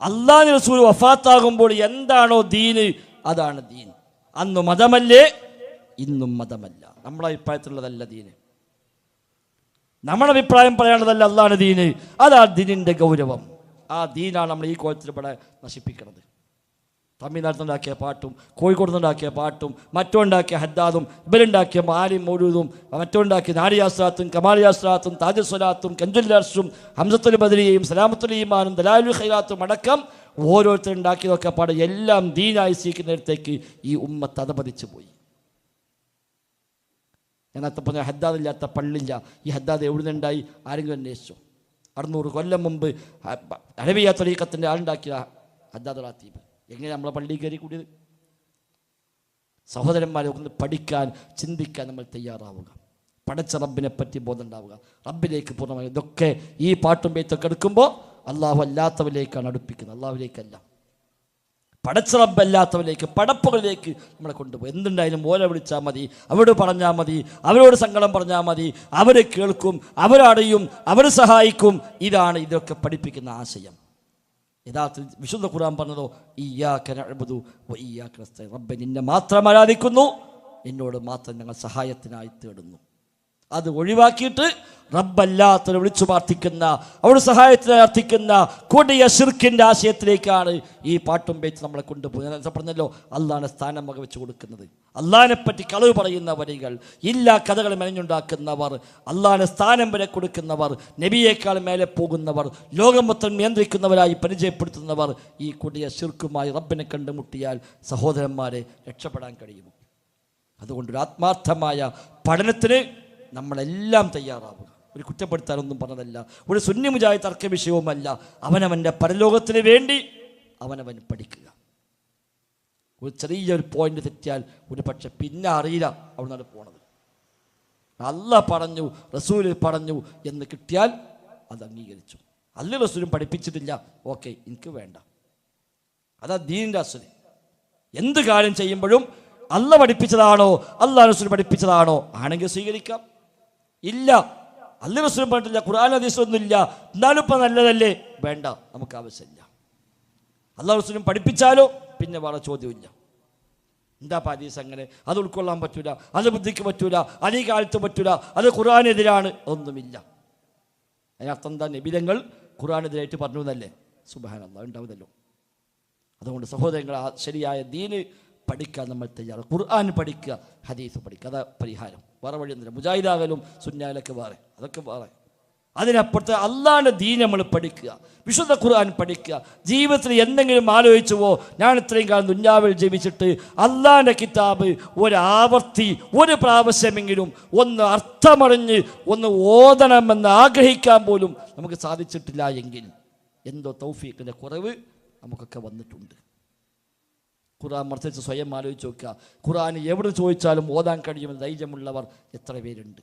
അള്ളാഹുവിന്റെ റസൂൽ വഫാത്താകുമ്പോൾ എന്താണോ ദീന് അതാണ് ദീൻ. അന്ന് മതമല്ലേ, ഇന്നും മതമല്ല. നമ്മുടെ അഭിപ്രായത്തിലുള്ളതല്ല ദീന്, നമ്മുടെ അഭിപ്രായം പറയാനുള്ളതല്ല അള്ളാഹുവിന്റെ ദീന്. അതാണ് ദീനിന്റെ ഗൗരവം. ആ ദീനാണ് നമ്മൾ ഈ കോലത്തിൽ ഇവിടെ നശിപ്പിക്കുന്നത്. തമിഴ്നാട്ടിലുണ്ടാക്കിയ പാട്ടും കോഴിക്കോട് നിന്നുണ്ടാക്കിയ പാട്ടും മറ്റുണ്ടാക്കിയ ഹദ്ദാദും ഇവരുണ്ടാക്കിയ മാലിം മൗലൂദും മറ്റുണ്ടാക്കിയ നാരിയാസ്രാത്തും കമാലിയാസ്രാത്തും താജസ്വലാത്തും കഞ്ചുല്ലാസും ഹംസത്തുൽ ബദരിയയും സലാമത്തുൽ ഈമാനും ദലാലുൽ ഖൈറാത്തും അടക്കം ഓരോരുത്തരുണ്ടാക്കിയതൊക്കെ പാട് എല്ലാം ദീനായി സ്വീകരിക്കുന്നിടത്തേക്ക് ഈ ഉമ്മത്ത് അധപതിച്ചു പോയി. ഞാനത്തെ പറഞ്ഞ ഹദ്ദാദില്ലാത്ത പള്ളില്ല. ഈ ഹദ്ദാദ് എവിടെ നിന്നുണ്ടായി? ആരെങ്കിലും അന്വേഷിച്ചു? 600 കൊല്ലം മുമ്പ് അലവിയ ത്വരീഖത്തിൻ്റെ ആളുണ്ടാക്കിയ ഹദ്ദാദ് റാത്തീബ് എങ്ങനെ നമ്മളെ പള്ളിയിൽ കയറി കൂടിയത്? സഹോദരന്മാരെ, ഒന്ന് പഠിക്കാൻ ചിന്തിക്കാൻ നമ്മൾ തയ്യാറാവുക. പടച്ച റബ്ബിനെ പറ്റി ബോധം ഉണ്ടാവുക, റബ്ബിലേക്ക് പൂർണ്ണമായി. ഇതൊക്കെ ഈ പാട്ടും പേത്തൊക്കെ എടുക്കുമ്പോൾ അള്ളാഹു അല്ലാത്തവരിലേക്കാണ് അടുപ്പിക്കുന്നത്, അള്ളാഹുവിലേക്കല്ല. പടച്ച റബ്ബല്ലാത്തവരിലേക്ക്, പടപ്പുകളിലേക്ക് നമ്മളെ കൊണ്ടുപോകും. എന്തുണ്ടായാലും ഓലെ വിളിച്ചാൽ മതി, അവരോട് പറഞ്ഞാൽ മതി, അവരോട് സങ്കടം പറഞ്ഞാൽ മതി, അവർ കേൾക്കും, അവരറിയും, അവർ സഹായിക്കും. ഇതാണ് ഇതൊക്കെ പഠിപ്പിക്കുന്ന ആശയം. യഥാർത്ഥത്തിൽ വിശുദ്ധ ഖുർആൻ പറഞ്ഞതോ ഇയ്യാക നഅ്ബുദു വ ഇയ്യാക നസ്തഈൻ, റബ്ബേ നിന്നെ മാത്രം ആരാധിക്കുന്നു, എന്നോട് മാത്രം ഞങ്ങൾ സഹായത്തിനായി തേടുന്നു. അത് ഒഴിവാക്കിയിട്ട് റബ്ബല്ലാത്തവരെ വിളിച്ചു പ്രാർത്ഥിക്കുന്ന, അവരുടെ സഹായത്തിനായി അർത്ഥിക്കുന്ന കൊടിയ ശിർക്കിൻ്റെ ആശയത്തിലേക്കാണ് ഈ പാട്ടും പേച്ച് നമ്മളെ കൊണ്ടുപോകുന്നത്. ഞാൻ പറഞ്ഞല്ലോ, അള്ളാഹിനെ സ്ഥാനം വകവെച്ച് കൊടുക്കുന്നത്, അള്ളാഹിനെ പറ്റി കളവ് പറയുന്ന വരികൾ, ഇല്ലാ കഥകൾ മെനഞ്ഞുണ്ടാക്കുന്നവർ, അള്ളാഹിനെ സ്ഥാനം വരെ കൊടുക്കുന്നവർ, നബിയേക്കാൾ മേലെ പോകുന്നവർ, ലോകം മൊത്തം നിയന്ത്രിക്കുന്നവരായി പരിചയപ്പെടുത്തുന്നവർ, ഈ കൊടിയ ശിർക്കുമായി റബ്ബിനെ കണ്ടുമുട്ടിയാൽ സഹോദരന്മാരെ രക്ഷപ്പെടാൻ കഴിയുമോ? അതുകൊണ്ട് ഒരു ആത്മാർത്ഥമായ പഠനത്തിന് നമ്മളെല്ലാം തയ്യാറാവുക. ഒരു കുറ്റപ്പെടുത്താനൊന്നും പറഞ്ഞതല്ല, ഒരു സുന്നി മുജാഹിദ് തർക്ക വിഷയവുമല്ല. അവനവൻ്റെ പരലോകത്തിന് വേണ്ടി അവനവൻ പഠിക്കുക. ഒരു ചെറിയൊരു പോയിന്റ് തെറ്റിയാൽ ഒരു പക്ഷെ പിന്നെ അറിയില്ല അവിടുന്നാണ് പോണത്. അല്ലാഹ് പറഞ്ഞു, റസൂൽ പറഞ്ഞു എന്ന് കിട്ടിയാൽ അത് അംഗീകരിച്ചു. അല്ലാഹ് റസൂലും പഠിപ്പിച്ചിട്ടില്ല, ഓക്കെ എനിക്ക് വേണ്ട. അതാ ദീനിൻ്റെ അസ്വലി. എന്ത് കാര്യം ചെയ്യുമ്പോഴും അല്ലാഹ് പഠിപ്പിച്ചതാണോ അല്ലാഹ് റസൂൽ പഠിപ്പിച്ചതാണോ ആണെങ്കിൽ സ്വീകരിക്കാം. ഇല്ല, അല്ലാഹ് റസൂൽ പറഞ്ഞിട്ടില്ല, ഖുർആൻ ഹദീസൊന്നുമില്ല, എന്നാലും ഇപ്പം നല്ലതല്ലേ, വേണ്ട, നമുക്ക് ആവശ്യമില്ല. അല്ലാഹ് റസൂലും പഠിപ്പിച്ചാലോ പിന്നെ വേറെ ചോദ്യമില്ല. എന്താ ഹദീസ് അങ്ങനെ? അത് ഉൾക്കൊള്ളാൻ പറ്റൂല, അത് ബുദ്ധിക്ക് പറ്റൂല, അത് ഈ കാലത്ത് പറ്റൂല, അത് ഖുർആനെതിരാണ്, ഒന്നുമില്ല. അതിനർത്ഥം എന്താ? നബിതങ്ങൾ ഖുർആനെതിരായിട്ട് പറഞ്ഞു എന്നല്ലേ? സുബ്ഹാനല്ലാഹ്, ഉണ്ടാവുന്നല്ലോ. അതുകൊണ്ട് സഹോദരങ്ങൾ, ശരിയായ ദീന് പഠിക്കാൻ നമ്മൾ തയ്യാറാണ്. ഖുർആൻ പഠിക്കുക, ഹദീസ് പഠിക്കുക, അതാ പരിഹാരം. വേറെ വഴിയൊന്നുമില്ല. മുജാഹിദാകലും സുന്നാലൊക്കെ വേറെ, അതൊക്കെ വേറെ. അതിനപ്പുറത്ത് അള്ളാഹിൻ്റെ ദീൻ നമ്മൾ പഠിക്കുക, വിശുദ്ധ ഖുർആൻ പഠിക്കുക. ജീവിതത്തിൽ എന്തെങ്കിലും ആലോചിച്ചുവോ, ഞാൻ ഇത്രയും കാലം ദുനിയാവിൽ ജീവിച്ചിട്ട് അള്ളാഹിൻ്റെ കിതാബ് ഒരാവർത്തി, ഒരു പ്രാവശ്യമെങ്കിലും ഒന്ന് അർത്ഥമറിഞ്ഞ് ഒന്ന് ഓതണമെന്ന് ആഗ്രഹിക്കാൻ പോലും നമുക്ക് സാധിച്ചിട്ടില്ല എങ്കിൽ എന്തോ തൗഫീഖിൻ്റെ കുറവ് നമുക്കൊക്കെ വന്നിട്ടുണ്ട്. ഖുർആൻ മറിച്ച് സ്വയം ആലോചിച്ച് നോക്കുക. ഖുർആൻ എവിടെ ചോദിച്ചാലും ഓതാൻ കഴിയുമെന്ന് ധൈര്യമുള്ളവർ എത്ര പേരുണ്ട്?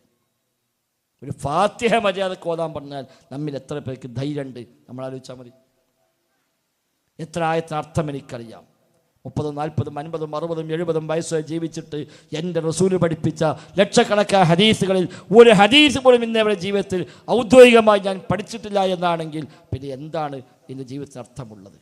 ഒരു ഫാത്തിഹ മര്യാദക്ക് ഓതാൻ പറഞ്ഞാൽ നമ്മിൽ എത്ര പേർക്ക് ധൈര്യമുണ്ട്? നമ്മൾ ആലോചിച്ചാൽ മതി. എത്ര ആയത്തിന് അർത്ഥം എനിക്കറിയാം. 30, 40, 50, 60, 70 വയസ്സ് ജീവിച്ചിട്ട് എൻ്റെ റസൂൽ പഠിപ്പിച്ച ലക്ഷക്കണക്കായ ഹദീസുകളിൽ ഒരു ഹദീസ് പോലും ഇന്നവരുടെ ജീവിതത്തിൽ ഔദ്യോഗികമായി ഞാൻ പഠിച്ചിട്ടില്ല എന്നാണെങ്കിൽ പിന്നെ എന്താണ് എൻ്റെ ജീവിതത്തിന് അർത്ഥമുള്ളത്?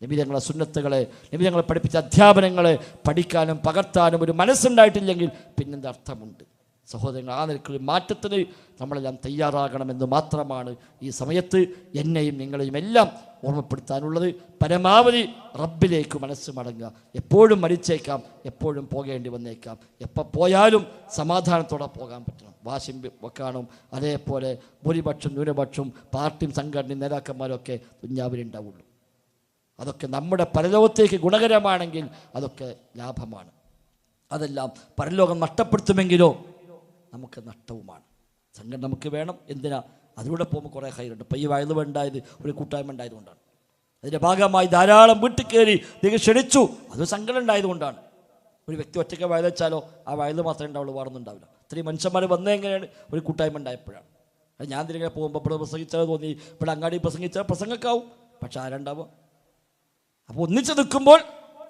നബി തങ്ങളെ സുന്നത്തുകളെ, നബി തങ്ങളെ പഠിപ്പിച്ച അധ്യാപനങ്ങളെ പഠിക്കാനും പകർത്താനും ഒരു മനസ്സുണ്ടായിട്ടില്ലെങ്കിൽ പിന്നെന്ത് അർത്ഥമുണ്ട്? സഹോദരങ്ങൾ, ആ നിലയ്ക്കൊരു മാറ്റത്തിന് നമ്മളെല്ലാം തയ്യാറാകണമെന്ന് മാത്രമാണ് ഈ സമയത്ത് എന്നെയും നിങ്ങളെയും എല്ലാം ഓർമ്മപ്പെടുത്താനുള്ളത്. പരമാവധി റബ്ബിലേക്ക് മനസ്സ് മടങ്ങുക. എപ്പോഴും മരിച്ചേക്കാം, എപ്പോഴും പോകേണ്ടി വന്നേക്കാം. എപ്പോൾ പോയാലും സമാധാനത്തോടെ പോകാൻ പറ്റണം. വാശിയും വെക്കാനും അതേപോലെ ഭൂരിപക്ഷം ന്യൂനപക്ഷം പാർട്ടിയും സംഘടനയും നേതാക്കന്മാരൊക്കെ ദുനിയാവിലുണ്ടാവുള്ളൂ. അതൊക്കെ നമ്മുടെ പരലോകത്തേക്ക് ഗുണകരമാണെങ്കിൽ അതൊക്കെ ലാഭമാണ്. അതെല്ലാം പരലോകം നഷ്ടപ്പെടുത്തുമെങ്കിലോ നമുക്ക് നഷ്ടവുമാണ്. സംഘടന നമുക്ക് വേണം. എന്തിനാ? അതിലൂടെ പോകുമ്പോൾ കുറേ ഹൈറുണ്ട്. ഇപ്പോൾ ഈ വയലുവ ഉണ്ടായത് ഒരു കൂട്ടായ്മ ഉണ്ടായതുകൊണ്ടാണ്. അതിൻ്റെ ഭാഗമായി ധാരാളം വീട്ടിൽ കയറി നിങ്ങൾ ക്ഷണിച്ചു, അത് സംഘടന ഉണ്ടായതുകൊണ്ടാണ്. ഒരു വ്യക്തി ഒറ്റയ്ക്ക് വയലച്ചാലോ ആ വയൽ മാത്രമേ ഉണ്ടാവുള്ളൂ, വേറൊന്നും ഉണ്ടാവില്ല. ഇത്രയും മനുഷ്യന്മാർ വന്നെങ്ങനെയാണ്? ഒരു കൂട്ടായ്മ ഉണ്ടായപ്പോഴാണ്. അത് ഞാൻ തിരികെ പോകുമ്പോൾ ഇവിടെ പ്രസംഗിച്ചാൽ തോന്നി, ഇവിടെ അങ്ങാടി പ്രസംഗിച്ചാൽ പ്രസംഗക്കാവും, പക്ഷെ ആരുണ്ടാവുക? അപ്പോൾ ഒന്നിച്ച് നിൽക്കുമ്പോൾ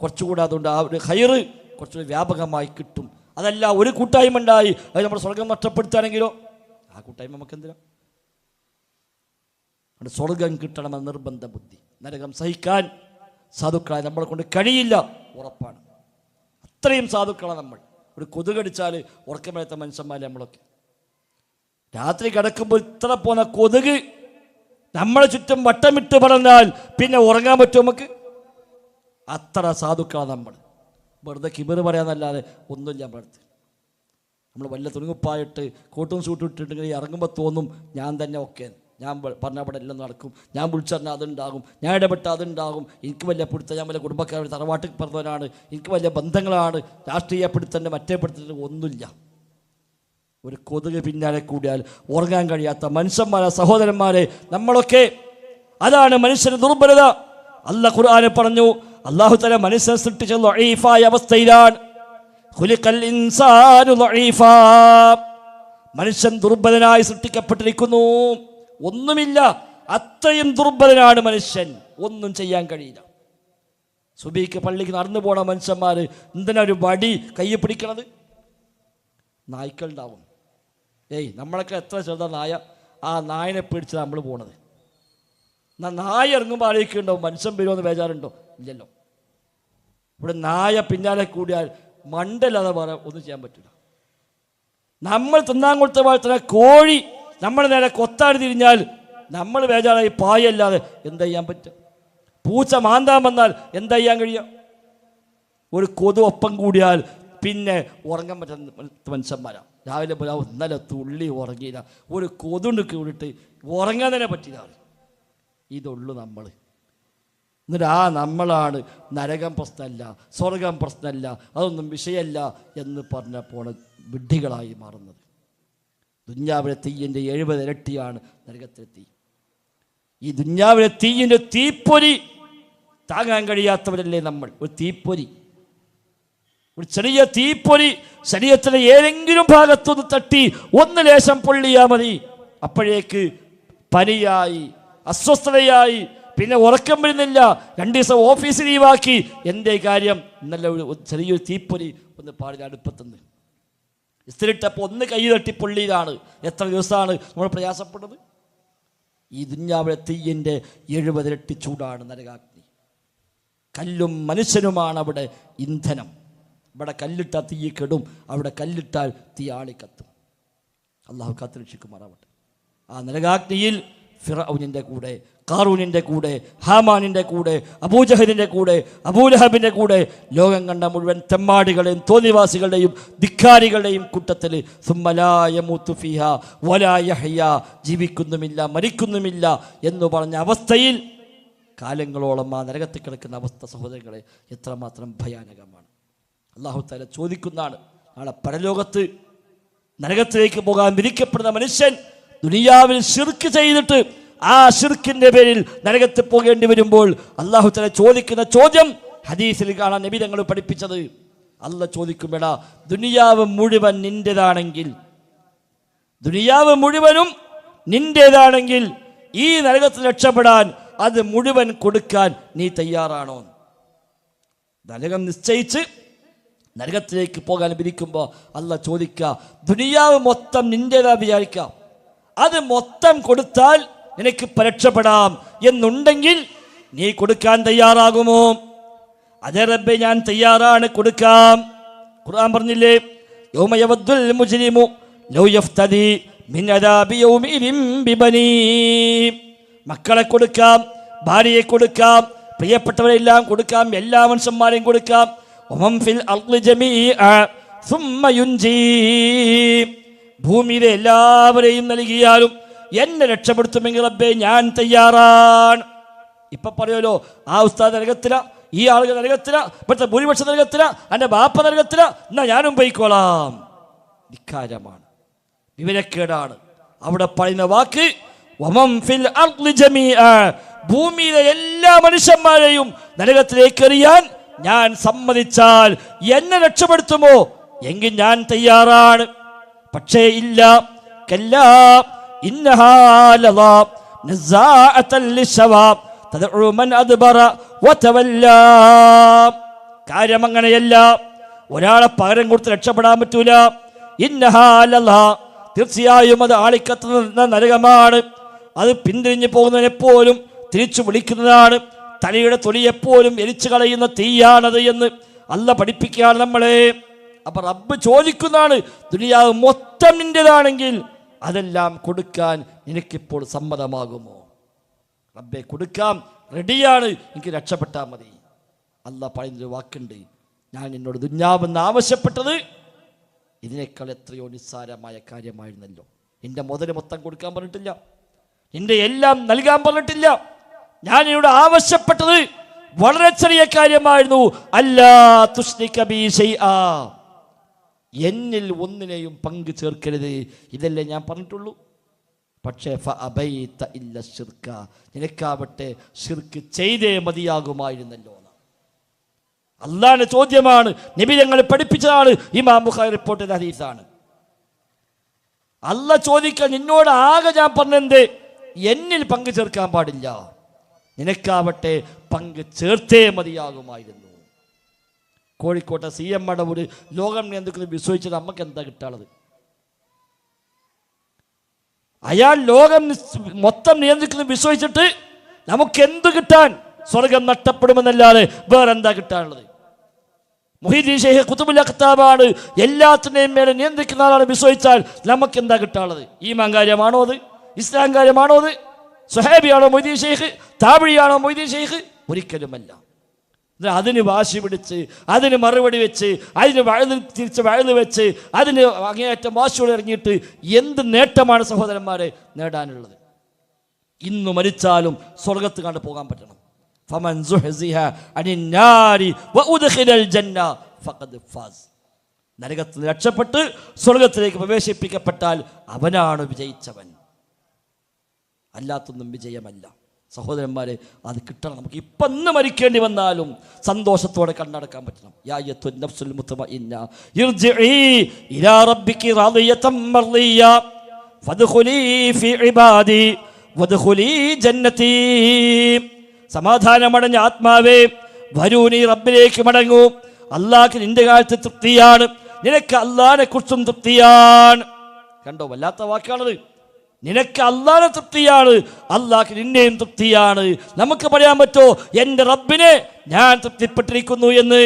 കുറച്ചുകൂടെ അതുകൊണ്ട് ആ ഒരു ഹൈറ് കുറച്ചുകൂടി വ്യാപകമായി കിട്ടും. അതല്ല ഒരു കൂട്ടായ്മ ഉണ്ടായി അത് നമ്മുടെ സ്വർഗം നഷ്ടപ്പെടുത്താണെങ്കിലോ ആ കൂട്ടായ്മ നമുക്ക് എന്തിനാ? സ്വർഗം കിട്ടണമെന്ന നിർബന്ധ ബുദ്ധി. നരകം സഹിക്കാൻ സാധുക്കളായ നമ്മളെ കൊണ്ട് കഴിയില്ല, ഉറപ്പാണ്. അത്രയും സാധുക്കളാണ് നമ്മൾ. ഒരു കൊതുകടിച്ചാൽ ഉറക്കമേത്ത മനുഷ്യന്മാരെ നമ്മളൊക്കെ. രാത്രി കിടക്കുമ്പോൾ ഇത്ര പോന്ന കൊതുക് നമ്മളെ ചുറ്റും വട്ടമിട്ട് പറഞ്ഞാൽ പിന്നെ ഉറങ്ങാൻ പറ്റും നമുക്ക്? അത്ര സാധുക്കളാണ് നമ്മൾ. വെറുതെ കിബിറ് പറയാന്നല്ലാതെ ഒന്നുമില്ല നമ്മുടെ അടുത്ത്. നമ്മൾ വല്ല തുണിക്കുപ്പായിട്ട് കോട്ടും സൂട്ടും ഇട്ടിട്ട് ഇറങ്ങുമ്പോൾ തോന്നും ഞാൻ തന്നെ ഓക്കെ, ഞാൻ പറഞ്ഞ അവിടെ എല്ലാം നടക്കും, ഞാൻ വിളിച്ചറിഞ്ഞാൽ അതുണ്ടാകും, ഞാൻ ഇടപെട്ട അതുണ്ടാകും, എനിക്ക് വലിയ പിടുത്തം, ഞാൻ വലിയ കുടുംബക്കാർ തറവാട്ടിൽ പറഞ്ഞവനാണ്, എനിക്ക് വലിയ ബന്ധങ്ങളാണ്, രാഷ്ട്രീയ പിടുത്തൻ്റെ മറ്റേ പിടുത്തത്തിൻ്റെ ഒന്നുമില്ല. ഒരു കൊതുക് പിന്നാലെ കൂടിയാൽ ഉറങ്ങാൻ കഴിയാത്ത മനുഷ്യന്മാരെ, സഹോദരന്മാരെ നമ്മളൊക്കെ. അതാണ് മനുഷ്യന് ദുർബലത. അല്ലാഹു ഖുർആനിൽ പറഞ്ഞു, അല്ലാഹു തആല മനുഷ്യനെ സൃഷ്ടിച്ച ദഈഫായ അവസ്ഥയിലാണ്. ഖുലിഖൽ ഇൻസാനു ദഈഫാ, മനുഷ്യൻ ദുർബലനായി സൃഷ്ടിക്കപ്പെട്ടിരിക്കുന്നു. ഒന്നുമില്ല, അത്രയും ദുർബലനാണ് മനുഷ്യൻ. ഒന്നും ചെയ്യാൻ കഴിയില്ല. സുബഹിക്ക് പള്ളിക്ക് നടന്നു പോണ മനുഷ്യന്മാർ എന്തിനാ ഒരു വടി കയ്യിൽ പിടിക്കണത്? നായ്ക്കളുണ്ടാവും. നമ്മളൊക്കെ എത്ര ചെറുതാ നായ, ആ നായനെ പേടിച്ച് നമ്മൾ പോണത്. നായ ഇറങ്ങുമ്പോൾ ആലോചിക്കുന്നുണ്ടോ മനുഷ്യൻ വരുമെന്ന് ബേജാറുണ്ടോ? ഇല്ലല്ലോ. ഇവിടെ നായ പിന്നാലെ കൂടിയാൽ മണ്ടല്ലാതെ വേറെ ഒന്നും ചെയ്യാൻ പറ്റില്ല. നമ്മൾ തിന്നാൻ കൊടുത്ത പോലെ തന്നെ കോഴി നമ്മൾ നേരെ കൊത്താടി തിരിഞ്ഞാൽ നമ്മൾ ബേജാറായി പായല്ലാതെ എന്താ ചെയ്യാൻ പറ്റുക? പൂച്ച മാന്താൻ വന്നാൽ എന്താ ചെയ്യാൻ കഴിയുക? ഒരു കൊതു ഒപ്പം കൂടിയാൽ പിന്നെ ഉറങ്ങാൻ പറ്റുന്ന മനുഷ്യന്മാരാണ്. രാവിലെ പോലെ ഇന്നലെ തുള്ളി ഉറങ്ങിയില്ല, ഒരു കൊതുണ്ട് കൂടിയിട്ട് ഉറങ്ങാൻ തന്നെ പറ്റില്ല. ഇതുള്ളൂ നമ്മൾ. എന്നിട്ട് നമ്മളാണ് നരകം പ്രശ്നമല്ല, സ്വർഗം പ്രശ്നമല്ല, അതൊന്നും വിഷയമല്ല എന്ന് പറഞ്ഞ പോണ വിഡ്ഢികളായി മാറുന്നത്. ദുന്യാവിലെ തീയിൻ്റെ 70 ഇരട്ടിയാണ് നരകത്തിലെ തീ. ഈ ദുന്യാവിലെ തീയിൻ്റെ തീപ്പൊരി താങ്ങാൻ കഴിയാത്തവരല്ലേ നമ്മൾ. ഒരു തീപ്പൊരി, ഒരു ചെറിയ തീപ്പൊരി ശരീരത്തിലെ ഏതെങ്കിലും ഭാഗത്തൊന്ന് തട്ടി ഒന്ന് ലേശം പൊള്ളിയാൽ മതി, അപ്പോഴേക്ക് പനിയായി, അസ്വസ്ഥതയായി, പിന്നെ ഉറക്കം വരുന്നില്ല, 2 ദിവസം ഓഫീസ് ലീവാക്കി. എന്തേ കാര്യം? ഇന്നലെ ഒരു ചെറിയൊരു തീപ്പൊരി ഒന്ന് പാടില്ല അടുപ്പത്തുനിന്ന് ഇസ്തിരിട്ടപ്പോൾ ഒന്ന് കൈ തട്ടി പൊള്ളിയതാണ്. എത്ര ദിവസമാണ് നമ്മൾ പ്രയാസപ്പെടുന്നത്? ഈ ദുന്യാവിലെ തീയിൻ്റെ 70 ഇരട്ടി ചൂടാണ് നരകാഗ്നി. കല്ലും മനുഷ്യനുമാണ് അവിടെ ഇന്ധനം. ഇവിടെ കല്ലിട്ടാൽ തീ കെടും, അവിടെ കല്ലിട്ടാൽ തീ ആളിക്കത്തും. അള്ളാഹു കാത്തുരക്ഷിക്കുമാറാവട്ടെ. ആ നരകാഗ്നിയിൽ ഫിറഔനിൻ്റെ കൂടെ, ഖാറൂനിൻ്റെ കൂടെ, ഹാമാനിൻ്റെ കൂടെ, അബൂജഹലിൻ്റെ കൂടെ, അബൂലഹബിൻ്റെ കൂടെ, ലോകം കണ്ട മുഴുവൻ തെമ്മാടികളെയും തോന്നിവാസികളുടെയും ധിക്കാരികളുടെയും കൂട്ടത്തിൽ സുമ്മലാ യമൂതു ഫീഹാ വലാ യഹ്യാ, ജീവിക്കുന്നുമില്ല മരിക്കുന്നുമില്ല എന്ന് പറഞ്ഞ അവസ്ഥയിൽ കാലങ്ങളോളം ആ നരകത്തിൽ കിടക്കുന്ന അവസ്ഥ സഹോദരങ്ങളെ എത്രമാത്രം ഭയാനകമാണ്. അല്ലാഹു തആല ചോദിക്കുന്നതാണ്, നാളെ പരലോകത്ത് നരകത്തിലേക്ക് പോകാൻ വിധിക്കപ്പെടുന്ന മനുഷ്യൻ ദുനിയാവിൽ ശിർക്ക് ചെയ്തിട്ട് ആ ശിർക്കിന്റെ പേരിൽ നരകത്തിൽ പോകേണ്ടി വരുമ്പോൾ അല്ലാഹു തആല ചോദിക്കുന്ന ചോദ്യം ഹദീസിൽ കാണാൻ നബി തങ്ങൾ പഠിപ്പിച്ചത്. അല്ലാഹു ചോദിക്കുമെടാ, ദുനിയാവ് മുഴുവൻ നിന്റേതാണെങ്കിൽ, ദുനിയാവ് മുഴുവനും നിന്റേതാണെങ്കിൽ ഈ നരകത്തിൽ രക്ഷപ്പെടാൻ അത് മുഴുവൻ കൊടുക്കാൻ നീ തയ്യാറാണോ? നരകം നിശ്ചയിച്ച് നരകത്തിലേക്ക് പോകാൻ വിധിക്കുമ്പോൾ അല്ലാഹു ചോദിക്കുക, ദുനിയാവ് മൊത്തം നിന്റേതാ വിചാരിക്കാം, അത് മൊത്തം കൊടുത്താൽ നിനക്ക് രക്ഷപ്പെടാം എന്നുണ്ടെങ്കിൽ നീ കൊടുക്കാൻ തയ്യാറാകുമോ? അതേ റബ്ബേ, ഞാൻ തയ്യാറാണ്, കൊടുക്കാം. ഖുർആൻ പറഞ്ഞില്ലേ, യൗമ യവദ്ദുൽ മുജ്രിമു ലൗ യഫ്തദി മിൻ അദാബി യൗമിഇദിൻ ബിബനീ. മക്കളെ കൊടുക്കാം, ഭാര്യയെ കൊടുക്കാം, പ്രിയപ്പെട്ടവരെല്ലാം കൊടുക്കാം, എല്ലാ മനുഷ്യന്മാരെയും കൊടുക്കാം. വമൻ ഫിൽ അർളി ജമീഅ സുമ്മ യുൻജീ. ഭൂമിയിലെ എല്ലാവരെയും നൽകിയാലും എന്നെ രക്ഷപ്പെടുത്തുമെങ്കിൽ റബ്ബേ ഞാൻ തയ്യാറാണ്. ഇപ്പൊ പറയുമല്ലോ, ആ ഉസ്താദ് നരകത്തില, ഈ ആളുകൾ നരകത്തില, ഇപ്പോഴത്തെ ഭൂരിപക്ഷം നരകത്തില, എൻ്റെ ബാപ്പ നരകത്തില, എന്നാ ഞാനും പോയിക്കോളാം. ധിക്കാരമാണ്, വിവരക്കേടാണ്. അവിടെ പറയുന്ന വാക്ക് വമൻ ഫിൽ അർളി ജമീഅ, ഭൂമിയിലെ എല്ലാ മനുഷ്യന്മാരെയും നരകത്തിലേക്ക് എറിയാൻ ഞാൻ സമ്മതിച്ചാൽ എന്നെ രക്ഷപ്പെടുത്തുമോ എങ്കിൽ ഞാൻ തയ്യാറാണ്. പക്ഷേ ഇല്ല, കല്ലാ ഇന്നഹാ ലദാ നസാഅതൻ ലിശവാ തദഉ മൻ അദ്ബറ വതവല്ലാ. കാര്യം അങ്ങനെയല്ല. ഒരാളെ പകരം കൊടുത്ത് രക്ഷപ്പെടാൻ പറ്റൂല. ഇന്നഹാ ലദാ, തീർച്ചയായും അത് ആളിക്കത്തുന്ന നരകമാണ്. അത് പിന്തിരിഞ്ഞു പോകുന്നതിനെപ്പോലും തിരിച്ചു വിളിക്കുന്നതാണ്. തലയുടെ തൊലി എപ്പോഴും എരിച്ചു കളയുന്ന തീയാണത് എന്ന് അല്ല പഠിപ്പിക്കുകയാണ് നമ്മളെ. അപ്പൊ റബ്ബ് ചോദിക്കുന്നതാണ്, ദുനിയാവ് മൊത്തം നിന്റേതാണെങ്കിൽ അതെല്ലാം കൊടുക്കാൻ നിനക്കിപ്പോൾ സമ്മതമാകുമോ? റബ്ബെ കൊടുക്കാം, റെഡിയാണ്, എനിക്ക് രക്ഷപ്പെട്ടാൽ മതി. അല്ല പറയുന്നൊരു വാക്കുണ്ട്, ഞാൻ നിന്നോട് ദുനിയാവെന്ന് ആവശ്യപ്പെട്ടത് ഇതിനേക്കാൾ എത്രയോ നിസ്സാരമായ കാര്യമായിരുന്നല്ലോ. നിന്റെ മുതൽ മൊത്തം കൊടുക്കാൻ പറഞ്ഞിട്ടില്ല, നിന്റെ എല്ലാം നൽകാൻ പറഞ്ഞിട്ടില്ല. ഞാൻ നിന്നോട് ആവശ്യപ്പെട്ടത് വളരെ ചെറിയ കാര്യമായിരുന്നു. അല്ലാ തുശ്രിക ബി ശൈആ, എന്നിൽ ഒന്നിനെയും പങ്കു ചേർക്കരുത്, ഇതല്ലേ ഞാൻ പറഞ്ഞിട്ടുള്ളൂ. പക്ഷേ ഫഅബൈത ഇല്ല ശിർക, നിനക്കാവട്ടെ ശിർക്ക് ചെയ്തേ മതിയാകുമായിരുന്നല്ലോ. അല്ലാഹുവിന്റെ ചോദ്യമാണ്, നബി ഞങ്ങൾ പഠിപ്പിച്ചതാണ്, ഇമാം ബുഖാരി റിപ്പോർട്ട് ചെയ്ത ഹദീസാണ്. അല്ലാഹ് ചോദിക്കാൻ, നിന്നോട് ആകെ ഞാൻ പറഞ്ഞെന്ത്, എന്നിൽ പങ്കു ചേർക്കാൻ പാടില്ല, നിനക്കാവട്ടെ പങ്ക് ചേർത്തേ മതിയാകുമായിരുന്നു. കോഴിക്കോട്ടെ CM മടവൂര് ലോകം നിയന്ത്രിക്കുന്നത് വിശ്വസിച്ചത് നമുക്ക് എന്താ കിട്ടാനുള്ളത്? അയാൾ ലോകം മൊത്തം നിയന്ത്രിക്കുന്നത് വിശ്വസിച്ചിട്ട് നമുക്ക് എന്ത് കിട്ടാൻ? സ്വർഗം നഷ്ടപ്പെടുമെന്നല്ലാതെ വേറെന്താ കിട്ടാനുള്ളത്? മുഹീദ്ദീൻ ഷെയ്ഖ് ഖുതുബുൽ അഖ്താബാണ് എല്ലാത്തിനെയും മേലെ നിയന്ത്രിക്കുന്ന ആളാണ് വിശ്വസിച്ചാൽ നമുക്ക് എന്താ കിട്ടാനുള്ളത്? ഈമാൻ കാര്യമാണോ അത്? ഇസ്ലാം കാര്യമാണോ അത്? സ്വഹാബിയാണോ മൊയ്തീൻ ഷെയ്ഖ്? താബിഴിയാണോ മൊയ്തീൻ ഷെയ്ഖ്? ഒരിക്കലുമല്ല. അതിന് വാശി പിടിച്ച്, അതിന് മറുപടി വെച്ച്, അതിന് തിരിച്ച് വഴുത് വെച്ച്, അതിന് അങ്ങേയറ്റം വാശിയോടെ ഇറങ്ങിയിട്ട് എന്ത് നേട്ടമാണ് സഹോദരന്മാരെ നേടാനുള്ളത്? ഇന്ന് മരിച്ചാലും സ്വർഗത്ത് കണ്ട് പോകാൻ പറ്റണം. ഫമൻ സുഹ്സിഹ അനിന്നാരി വഉദ്ഖിലൽ ജന്ന ഫഖദ് ഫാസ്, നരകത്തിൽ നിന്ന് രക്ഷപ്പെട്ട് സ്വർഗത്തിലേക്ക് പ്രവേശിപ്പിക്കപ്പെട്ടാൽ അവനാണ് വിജയിച്ചവൻ, അല്ലാത്തൊന്നും വിജയമല്ല. സഹോദരന്മാരെ, അത് കിട്ടണം. നമുക്ക് ഇപ്പം ഇന്ന് മരിക്കേണ്ടി വന്നാലും സന്തോഷത്തോടെ കണ്ണടക്കാൻ പറ്റണം. യാ അയ്യത്തുൻ നഫ്സുൽ മുത്മഇന്ന ഇർജിഇ ഇലാ റബ്ബികി റാദിയതൻ മർദിയ ഫദ്ഖുലി ഫീ ഇബാദി വദ്ഖുലി ജന്നതി. സമാധാനമടഞ്ഞ ആത്മാവേ, വരൂ, നീ റബ്ബിലേക്ക് മടങ്ങൂ. അല്ലാഹ്ക്ക് നിന്റെ കാര്യത്തിൽ തൃപ്തിയാണ്, നിനക്ക് അല്ലാഹുവിനെ കുറിച്ചും തൃപ്തിയാണ്. കണ്ടോ, വല്ലാത്ത വാക്കാണത്. നിനക്ക് അല്ലാഹുവിനെ തൃപ്തിയാണ്, അല്ലാഹ്ക്ക് നിന്നെയും തൃപ്തിയാണ്. നമുക്ക് പറയാൻ പറ്റോ എൻ്റെ റബ്ബിനെ ഞാൻ തൃപ്തിപ്പെട്ടിരിക്കുന്നു എന്ന്?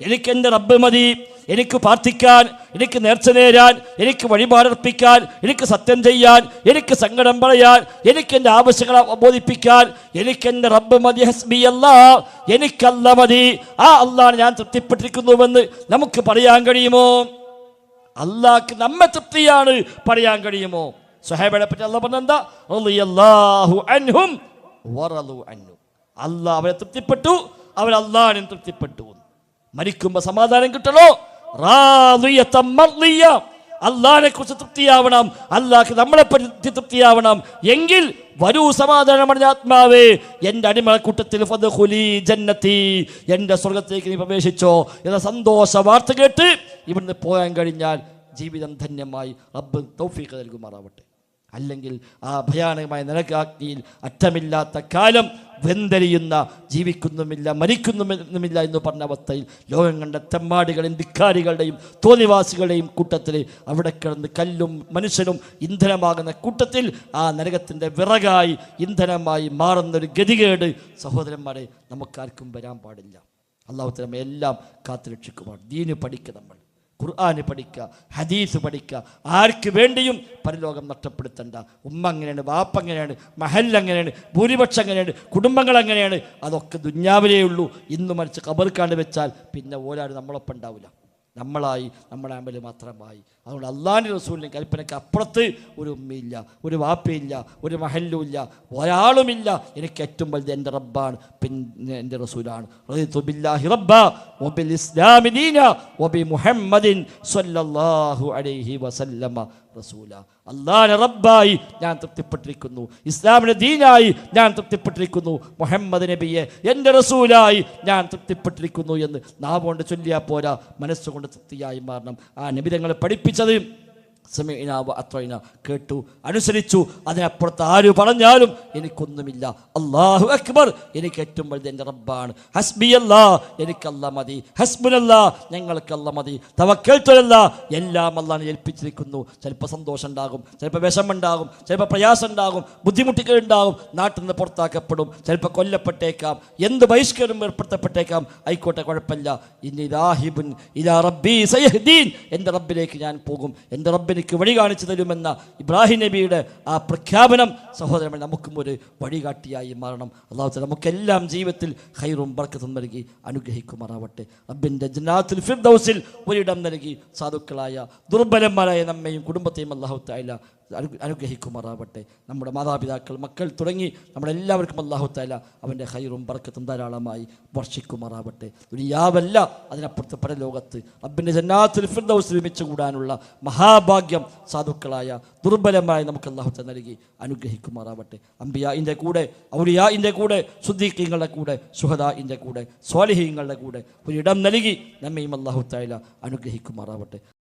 എനിക്ക് എൻ്റെ റബ്ബ് മതി. എനിക്ക് പ്രാർത്ഥിക്കാൻ, എനിക്ക് നേർച്ച നേരാൻ, എനിക്ക് വഴിപാടർപ്പിക്കാൻ, എനിക്ക് സത്യം ചെയ്യാൻ, എനിക്ക് സങ്കടം പറയാൻ, എനിക്ക് എൻ്റെ ആവശ്യങ്ങൾ ബോധിപ്പിക്കാൻ എനിക്ക് എൻ്റെ റബ്ബ് മതി. ഹസ്ബി അല്ലാഹ്, എനിക്കല്ല മതി. ആ അല്ലാഹ് ഞാൻ തൃപ്തിപ്പെട്ടിരിക്കുന്നുവെന്ന് നമുക്ക് പറയാൻ കഴിയുമോ? അല്ലാഹ്ക്ക് നമ്മെ തൃപ്തിയാണ് പറയാൻ കഴിയുമോ? സ്വഹാബികളെ പറ്റി അല്ലാഹ് പറഞ്ഞെന്താ? റളിയല്ലാഹു അൻഹും വറളു അൻഹു, അല്ലാഹ് അവരെ തൃപ്തിപ്പെട്ടു, അവർ അല്ലാഹുവിനെ തൃപ്തിപ്പെട്ടു. മരിക്കുമ്പോൾ സമാധാനം കിട്ടണോ? റാദിയതൻ മർദിയ, അല്ലാഹുവിനെ കുറിച്ച് തൃപ്തിയാവണം, അല്ലാഹ്ക്ക് നമ്മളെ പറ്റി തൃപ്തിയാവണം. എങ്കിൽ വരൂ സമാധാനമടഞ്ഞ ആത്മാവേ, എൻ്റെ അടിമക്കൂട്ടത്തിൽ ഫദ്ഖുലി ജന്നതി, എൻ്റെ സ്വർഗത്തിലേക്ക് നീ പ്രവേശിച്ചോ എന്ന സന്തോഷ വാർത്ത കേട്ട് ഇവിടുന്ന് പോകാൻ കഴിഞ്ഞാൽ ജീവിതം ധന്യമായി. റബ്ബ് തൗഫീഖ് നൽകുമാറാവട്ടെ. അല്ലെങ്കിൽ ആ ഭയാനകമായ നരകാഗ്നിയിൽ അറ്റമില്ലാത്ത കാലം വെന്തരിയുന്ന, ജീവിക്കുന്നുമില്ല മരിക്കുന്നുമില്ല എന്ന് പറഞ്ഞ അവസ്ഥയിൽ ലോകം കണ്ട തെമ്മാടികളെയും ധിക്കാരികളുടെയും തോന്നിവാസികളുടെയും കൂട്ടത്തിൽ അവിടെ കിടന്ന് കല്ലും മനുഷ്യനും ഇന്ധനമാകുന്ന കൂട്ടത്തിൽ ആ നരകത്തിൻ്റെ വിറകായി ഇന്ധനമായി മാറുന്നൊരു ഗതികേട് സഹോദരന്മാരെ നമുക്കാർക്കും വരാൻ പാടില്ല. അല്ലാഹു തആല എല്ലാം കാത്തുരക്ഷിക്കുമാണ്. ദീന് പഠിക്കുക, നമ്മൾ ഖുർആന് പഠിക്കുക, ഹദീസ് പഠിക്കുക. ആർക്ക് വേണ്ടിയും പരലോകം നഷ്ടപ്പെടുത്തണ്ട. ഉമ്മ അങ്ങനെയാണ്, വാപ്പ അങ്ങനെയാണ്, മഹൽ അങ്ങനെയാണ്, ഭൂരിപക്ഷം അങ്ങനെയാണ്, കുടുംബങ്ങൾ അങ്ങനെയാണ്. അതൊക്കെ ദുന്യാവിലേ ഉള്ളൂ. ഇന്ന് മറിച്ച് ഖബർക്കാണ്ട് വെച്ചാൽ പിന്നെ ഒരാൾ നമ്മളൊപ്പം ഉണ്ടാവില്ല, നമ്മളായി നമ്മുടെ അമല് മാത്രമായി. അതുകൊണ്ട് അല്ലാഹുവിൻ്റെ റസൂലിൻ്റെ കൽപ്പനയ്ക്ക് അപ്പുറത്ത് ഒരു ഉമ്മയില്ല, ഒരു വാപ്പയില്ല, ഒരു മഹല്ലും ഇല്ല, ഒരാളുമില്ല. എനിക്ക് ഏറ്റവും വലുത് എൻ്റെ റബ്ബാണ്, പിന്നെ എൻ്റെ റസൂലാണ്. റളിതു ബില്ലാഹി റബ്ബ വബിൽ ഇസ്ലാമി ദീന വബി മുഹമ്മദിൻ സ്വല്ലല്ലാഹു അലൈഹി വസല്ലമ റസൂല. അല്ലാഹുവിനെ റബ്ബായി ഞാൻ തൃപ്തിപ്പെട്ടിരിക്കുന്നു, ഇസ്ലാമിനെ ദീനായി ഞാൻ തൃപ്തിപ്പെട്ടിരിക്കുന്നു, മുഹമ്മദ് നബിയെ എൻ്റെ റസൂലായി ഞാൻ തൃപ്തിപ്പെട്ടിരിക്കുന്നു എന്ന് നാവുകൊണ്ട് ചൊല്ലിയാൽ പോരാ, മനസ്സുകൊണ്ട് തൃപ്തിയായി മാറണം. ആ നബി തങ്ങളെ പഠിപ്പിച്ചത് സമീഅനാ വ അത്വഅനാ, കേട്ടു അനുസരിച്ചു. അതിനപ്പുറത്ത് ആര് പറഞ്ഞാലും എനിക്കൊന്നുമില്ല. അല്ലാഹു അക്ബർ, എനിക്ക് ഏറ്റവും വലുത് എൻ്റെ റബ്ബാണ്. ഹസ്ബിയല്ലാ, എനിക്ക് അല്ലാഹ് മതി. ഹസ്ബുനല്ലാ, ഞങ്ങൾക്ക് അല്ലാഹ് മതി. തവക്കൽതുലല്ലാ, എല്ലാം അല്ലാഹുവിനെ ഏൽപ്പിച്ചിരിക്കുന്നു. ചിലപ്പോൾ സന്തോഷം ഉണ്ടാകും, ചിലപ്പോൾ വിഷമുണ്ടാകും, ചിലപ്പോൾ പ്രയാസം ഉണ്ടാകും, ബുദ്ധിമുട്ടുകൾ ഉണ്ടാകും, നാട്ടിൽ നിന്ന് പുറത്താക്കപ്പെടും, ചിലപ്പോൾ കൊല്ലപ്പെട്ടേക്കാം, എന്ത് ബഹിഷ്കരണം ഏർപ്പെടുത്തപ്പെട്ടേക്കാം. ആയിക്കോട്ടെ, കുഴപ്പമില്ല. ഇനി രാഹിബുൻ ഇലാ റബ്ബി സയഹ്ദീൻ, എൻ്റെ റബ്ബിലേക്ക് ഞാൻ പോകും, എൻ്റെ റബ്ബിന് വഴി കാണിച്ചു തരുമെന്ന ഇബ്രാഹിം നബിയുടെ ആ പ്രഖ്യാപനം സഹോദരങ്ങൾ നമുക്കും ഒരു വഴികാട്ടിയായി മാറണം. അല്ലാഹു തആല നമുക്കെല്ലാം ജീവിതത്തിൽ ഖൈറും ബർക്കത്തും നൽകി അനുഗ്രഹിക്കുമാറാവട്ടെ. റബ്ബിൻ്റെ ജന്നാത്തുൽ ഫിർദൗസിൽ ഒരിടം നൽകി സാധുക്കളായ ദുർബലന്മാരായ നമ്മയും കുടുംബത്തെയും അല്ലാഹു തആല അനുഗ്രഹിക്കുമാറാവട്ടെ. നമ്മുടെ മാതാപിതാക്കൾ, മക്കൾ തുടങ്ങി നമ്മളെല്ലാവർക്കും അല്ലാഹു തആല അവൻ്റെ ഖൈറും ബർക്കത്തും ധാരാളമായി വർഷിക്കുമാറാവട്ടെ. ദുനിയാവല്ല, അതിനപ്പുറത്ത് പരലോകത്ത് റബ്ബിൻ്റെ ജന്നാത്തുൽ ഫിർദൗസിൽ ഒരുമിച്ച് കൂടാനുള്ള മഹാഭാഗ്യം സാധുക്കളായ ദുർബലമായി നമുക്ക് അല്ലാഹു തആല നൽകി അനുഗ്രഹിക്കുമാറാവട്ടെ. അംബിയാഇൻ്റെ കൂടെ, ഔലിയാഇൻ്റെ കൂടെ, സുദ്ദീഖീങ്ങളുടെ കൂടെ, ശുഹദാഇൻ്റെ കൂടെ, സ്വാലിഹീങ്ങളുടെ കൂടെ ഒരിടം നൽകി നമ്മയും അല്ലാഹു തആല അനുഗ്രഹിക്കുമാറാവട്ടെ.